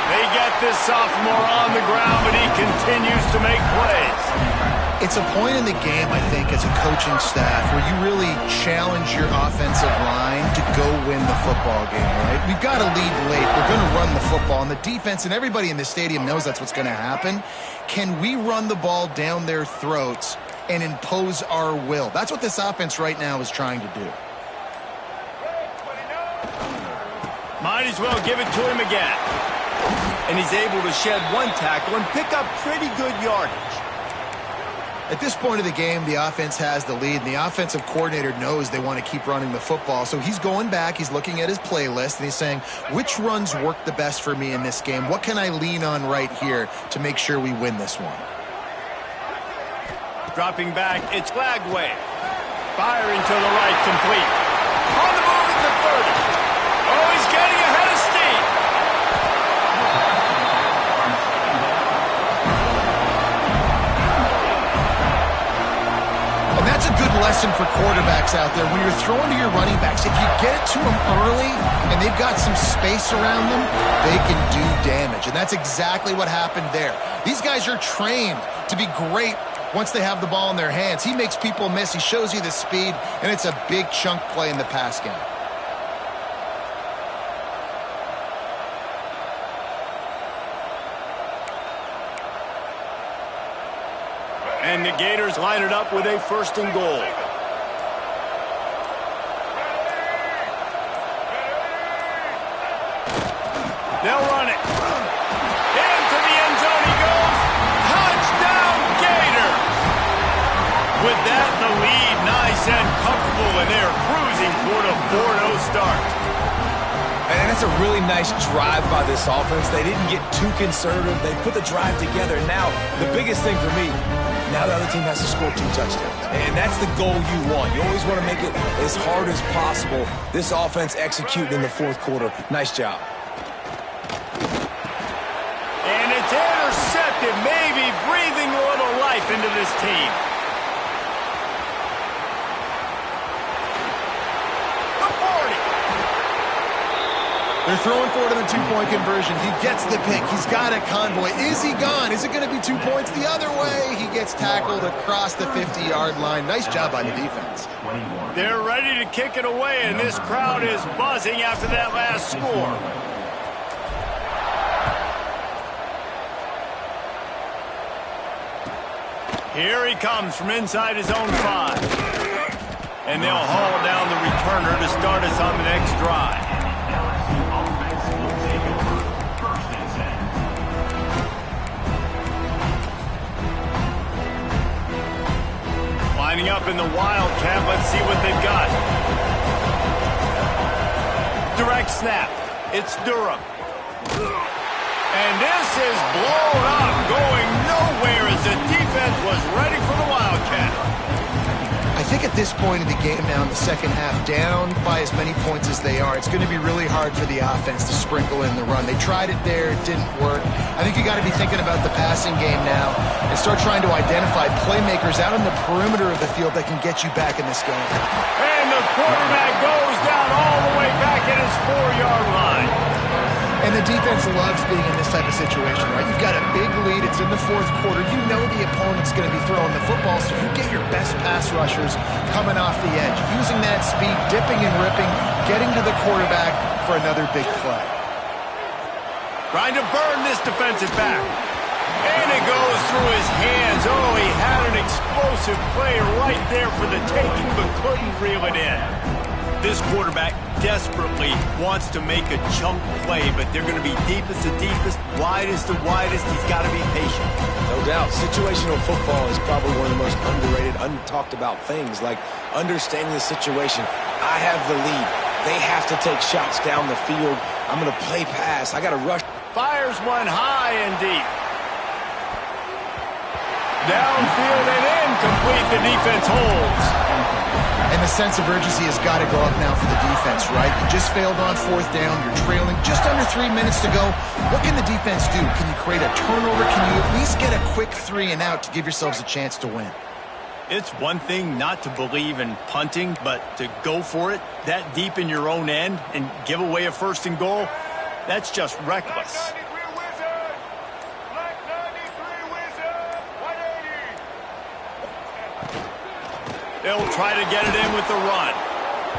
They get this sophomore on the ground, but he continues to make plays. It's a point in the game, I think, as a coaching staff where you really challenge your offensive line to go win the football game, right? We've got to lead late. We're going to run the football, and the defense and everybody in the stadium knows that's what's going to happen. Can we run the ball down their throats and impose our will? That's what this offense right now is trying to do. Might as well give it to him again. And he's able to shed one tackle and pick up pretty good yardage. At this point of the game, the offense has the lead, and the offensive coordinator knows they want to keep running the football. So he's going back, he's looking at his playlist, and he's saying, which runs work the best for me in this game? What can I lean on right here to make sure we win this one? Dropping back, it's Lagway. Firing to the right, complete. On the move at the 30. Oh, he's getting ahead of steam. And that's a good lesson for quarterbacks out there. When you're throwing to your running backs, if you get it to them early and they've got some space around them, they can do damage. And that's exactly what happened there. These guys are trained to be great once they have the ball in their hands. He makes people miss. He shows you the speed, and it's a big chunk play in the pass game. And the Gators line it up with a 1st and goal. They'll run it. Into the end zone he goes. Touchdown, Gator! With that, the lead nice and comfortable, and they're cruising toward a 4-0 start. And it's a really nice drive by this offense. They didn't get too conservative. They put the drive together. Now, the biggest thing for me, now the other team has to score 2 touchdowns. And that's the goal you want. You always want to make it as hard as possible. This offense executed in the 4th quarter. Nice job. And it's intercepted, maybe breathing a little life into this team. They're throwing forward in the 2-point conversion. He gets the pick. He's got a convoy. Is he gone? Is it going to be 2 points the other way? He gets tackled across the 50-yard line. Nice job by the defense. They're ready to kick it away, and this crowd is buzzing after that last score. Here he comes from inside his own 5. And they'll haul down the returner to start us on the next drive. Lining up in the Wildcat. Let's see what they've got. Direct snap. It's Durham. And this is blown up, going nowhere as the defense was ready for the Wildcat. I think at this point in the game now in the second half, down by as many points as they are, it's going to be really hard for the offense to sprinkle in the run. They tried it there. It didn't work. I think you got to be thinking about the passing game now and start trying to identify playmakers out on the perimeter of the field that can get you back in this game. And the quarterback goes down all the way back at his 4-yard line. And the defense loves being in this type of situation, right? You've got a big lead. It's in the 4th quarter. You know the opponent's going to be throwing the football, so you get your best pass rushers coming off the edge, using that speed, dipping and ripping, getting to the quarterback for another big play. Trying to burn this defensive back. And it goes through his hands. Oh, he had an explosive play right there for the taking, but couldn't reel it in. This quarterback desperately wants to make a chunk play, but they're going to be deepest to deepest, widest to widest. He's got to be patient. No doubt. Situational football is probably one of the most underrated, untalked about things, like understanding the situation. I have the lead. They have to take shots down the field. I'm going to play pass. I got to rush. Fires one high and deep. Downfield and incomplete. The defense holds. And the sense of urgency has got to go up now for the defense, right? You just failed on 4th down. You're trailing just under 3 minutes to go. What can the defense do? Can you create a turnover? Can you at least get a quick 3 and out to give yourselves a chance to win? It's one thing not to believe in punting, but to go for it that deep in your own end and give away a 1st and goal, that's just reckless. They'll try to get it in with the run.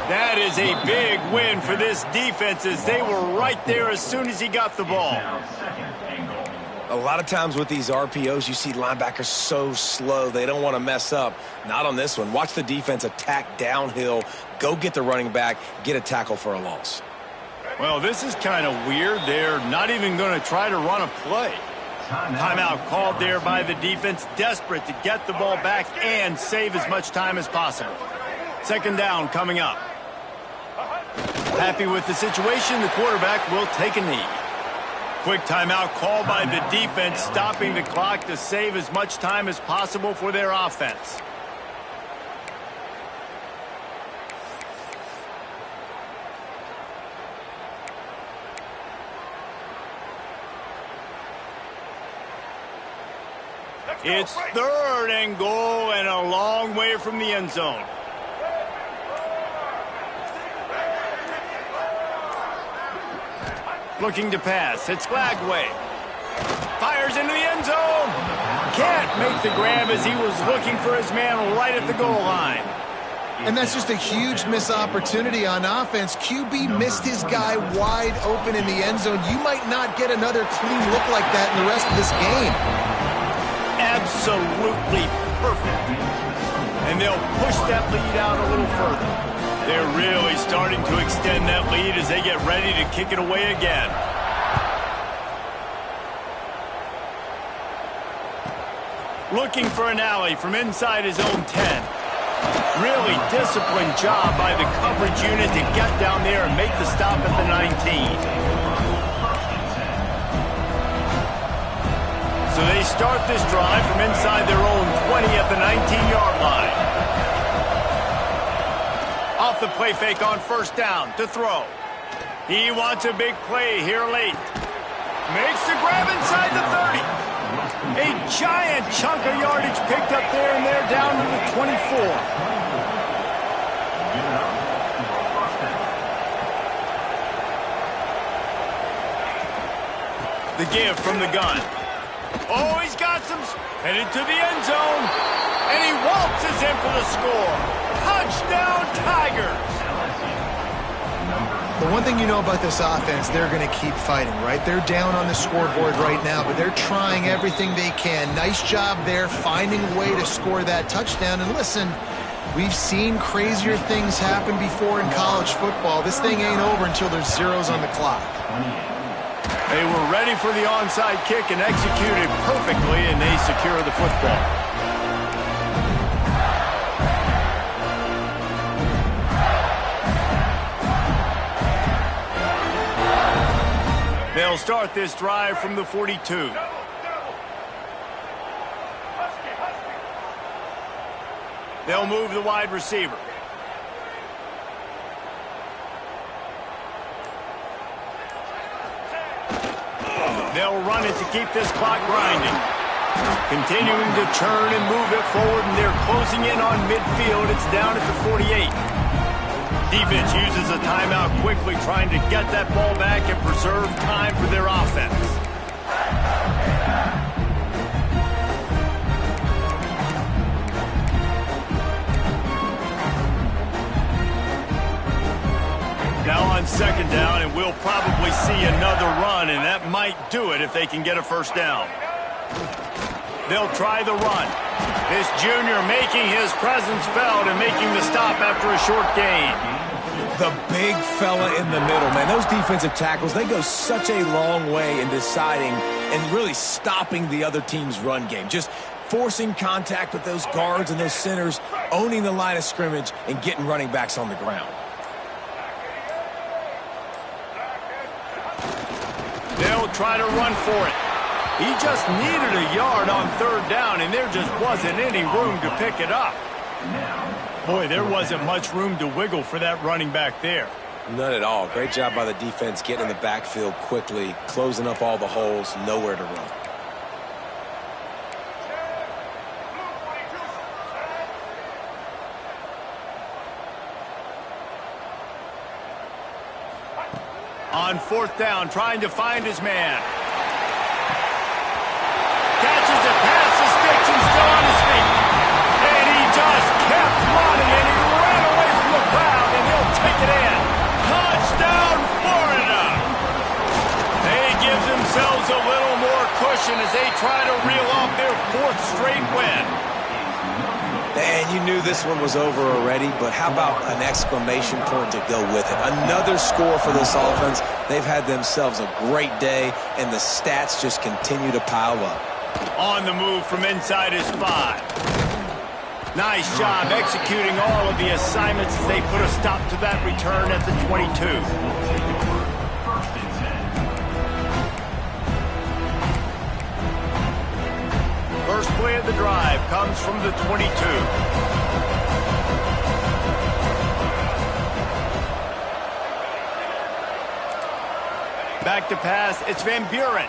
That is a big win for this defense as they were right there as soon as he got the ball. A lot of times with these RPOs, you see linebackers so slow, they don't want to mess up. Not on this one. Watch the defense attack downhill, go get the running back, get a tackle for a loss. Well, this is kind of weird. They're not even going to try to run a play. Timeout called there by the defense, desperate to get the ball back and save as much time as possible. Second down coming up. Happy with the situation, the quarterback will take a knee. Quick timeout called by the defense, stopping the clock to save as much time as possible for their offense. It's third and goal and a long way from the end zone. Looking to pass. It's Lagway. Fires into the end zone. Can't make the grab as he was looking for his man right at the goal line. And that's just a huge missed opportunity on offense. QB missed his guy wide open in the end zone. You might not get another clean look like that in the rest of this game. Absolutely perfect. And they'll push that lead out a little further. They're really starting to extend that lead as they get ready to kick it away again. Looking for an alley from inside his own 10. Really disciplined job by the coverage unit to get down there and make the stop at the 19. So they start this drive from inside their own 20 at the 19-yard line. Off the play fake on first down to throw. He wants a big play here late. Makes the grab inside the 30. A giant chunk of yardage picked up there, and they're down to the 24. The give from the gun. Oh, he's got some, headed to the end zone, and he waltzes in for the score. Touchdown, Tigers! The one thing you know about this offense, they're going to keep fighting, right? They're down on the scoreboard right now, but they're trying everything they can. Nice job there, finding a way to score that touchdown. And listen, we've seen crazier things happen before in college football. This thing ain't over until there's zeros on the clock. They were ready for the onside kick and executed perfectly, and they secure the football. They'll start this drive from the 42. They'll move the wide receiver. They'll run it to keep this clock grinding. Continuing to turn and move it forward, and they're closing in on midfield. It's down at the 48. Defense uses a timeout quickly, trying to get that ball back and preserve time for their offense. Now on second down, and we'll probably see another run, and that might do it if they can get a first down. They'll try the run. This junior making his presence felt and making the stop after a short gain. The big fella in the middle, man. Those defensive tackles, they go such a long way in deciding and really stopping the other team's run game. Just forcing contact with those guards and those centers, owning the line of scrimmage, and getting running backs on the ground. They'll try to run for it. He just needed a yard on third down, and there just wasn't any room to pick it up. Boy, there wasn't much room to wiggle for that running back there. None at all. Great job by the defense getting in the backfield quickly, closing up all the holes, nowhere to run. On fourth down, trying to find his man. Catches it past the sticks and still on his feet. And he just kept running, and he ran away from the crowd, and he'll take it in. Touchdown, Florida! They give themselves a little more cushion as they try to reel off their 4th straight win. And you knew this one was over already, but how about an exclamation point to go with it? Another score for this offense. They've had themselves a great day, and the stats just continue to pile up. On the move from inside his 5. Nice job executing all of the assignments as they put a stop to that return at the 22. First play of the drive comes from the 22. Back to pass, it's Van Buren.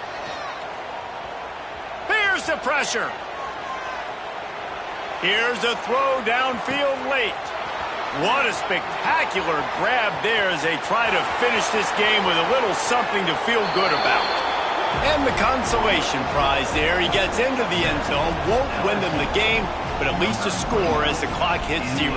Here's the pressure. Here's a throw downfield late. What a spectacular grab there as they try to finish this game with a little something to feel good about. And the consolation prize there. He gets into the end zone, won't win them the game, but at least a score as the clock hits 0.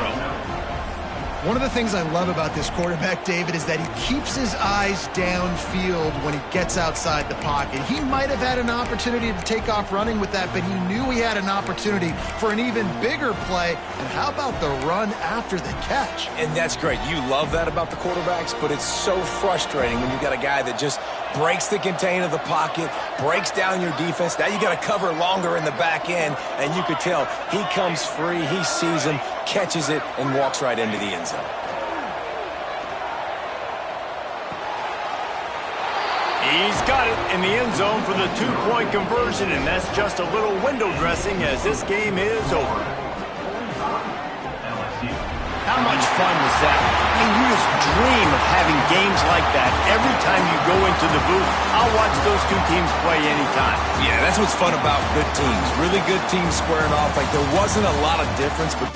One of the things I love about this quarterback, David, is that he keeps his eyes downfield when he gets outside the pocket. He might have had an opportunity to take off running with that, but he knew he had an opportunity for an even bigger play. And how about the run after the catch? And that's great. You love that about the quarterbacks, but it's so frustrating when you've got a guy that just breaks the contain of the pocket, breaks down your defense. Now you got to cover longer in the back end, and you could tell he comes free, he sees him, catches it, and walks right into the end zone. He's got it in the end zone for the 2-point conversion, and that's just a little window dressing as this game is over. How much fun was that? I mean, you just dream of having games like that every time you go into the booth. I'll watch those two teams play anytime. Yeah, that's what's fun about good teams. Really good teams squaring off. Like, there wasn't a lot of difference, but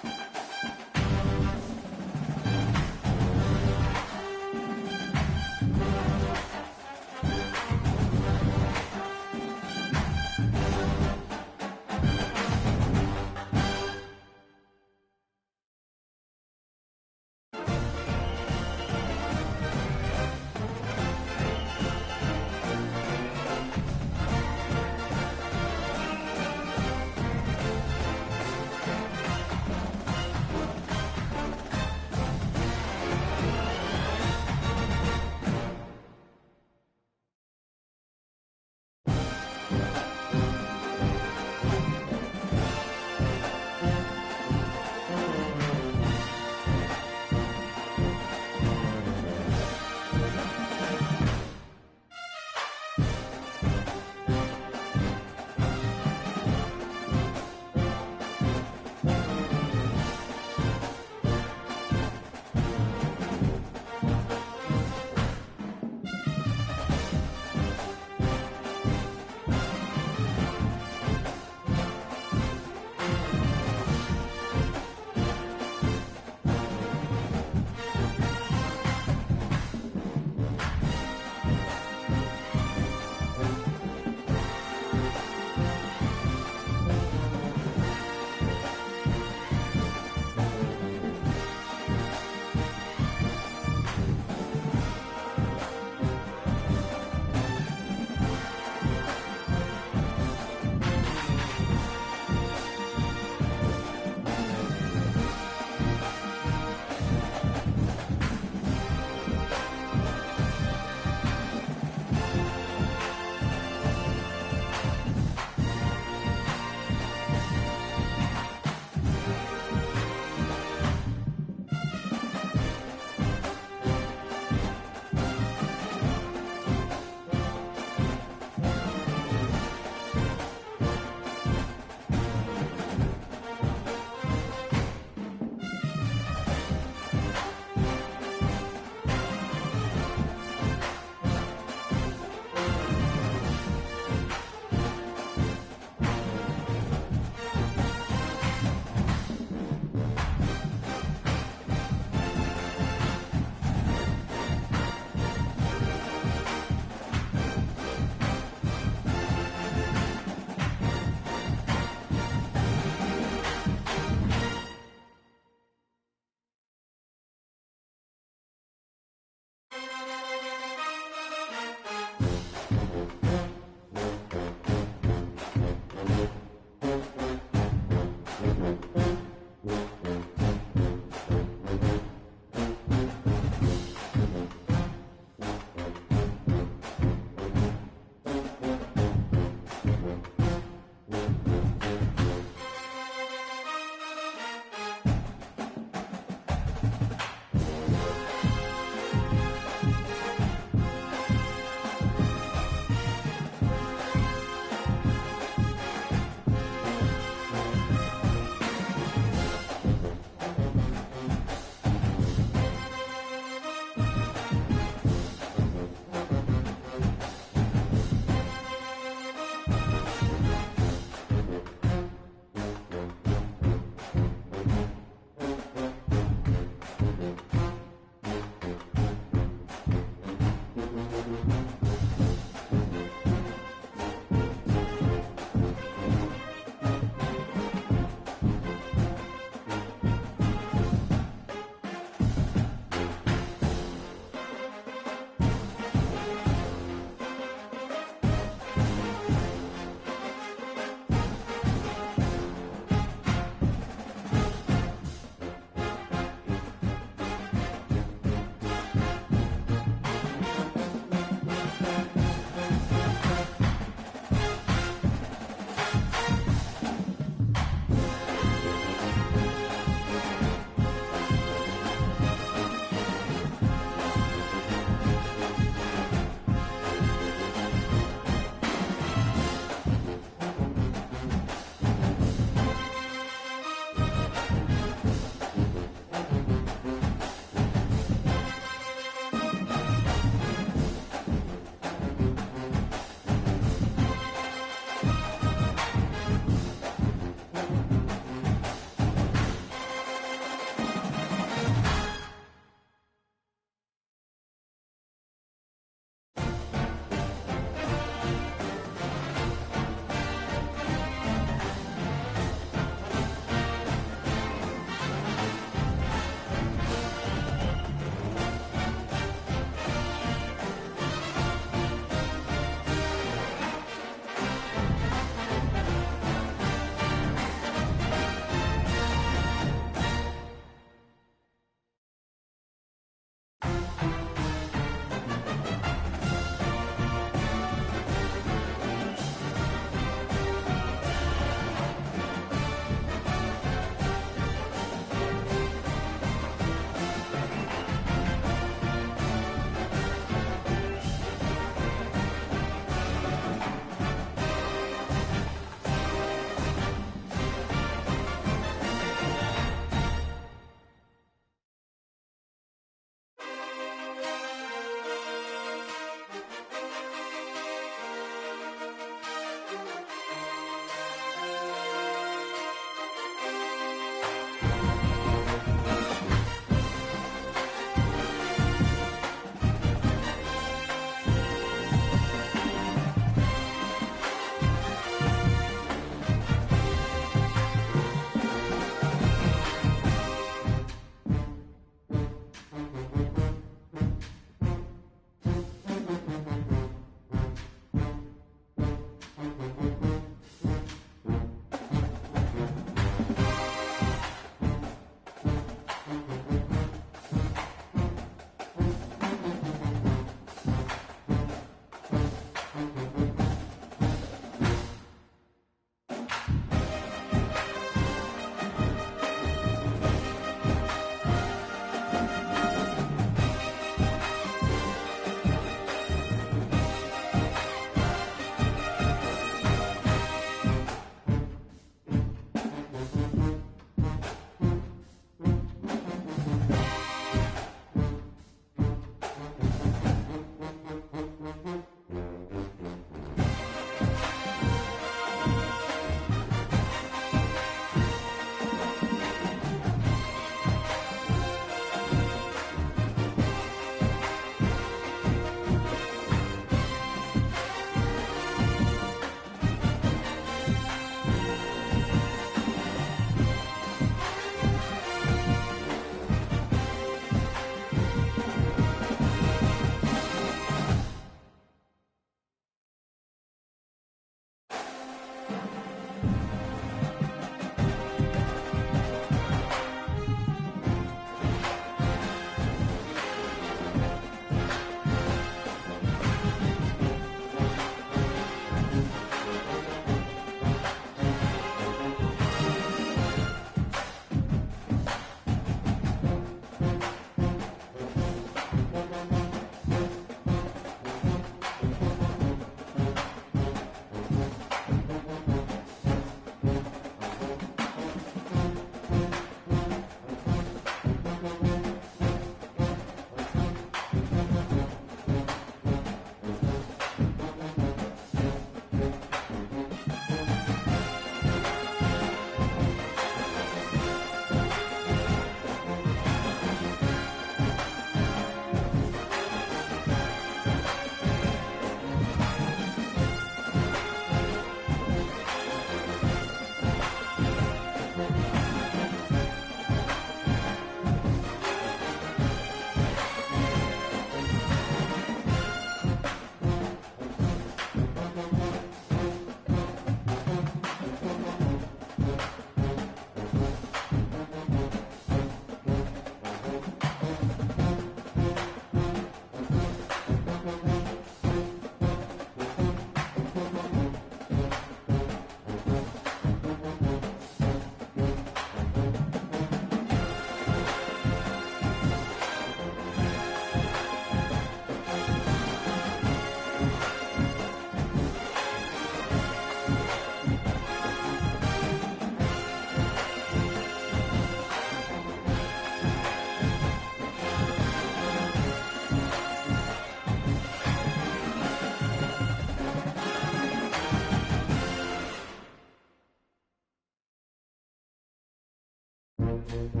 it.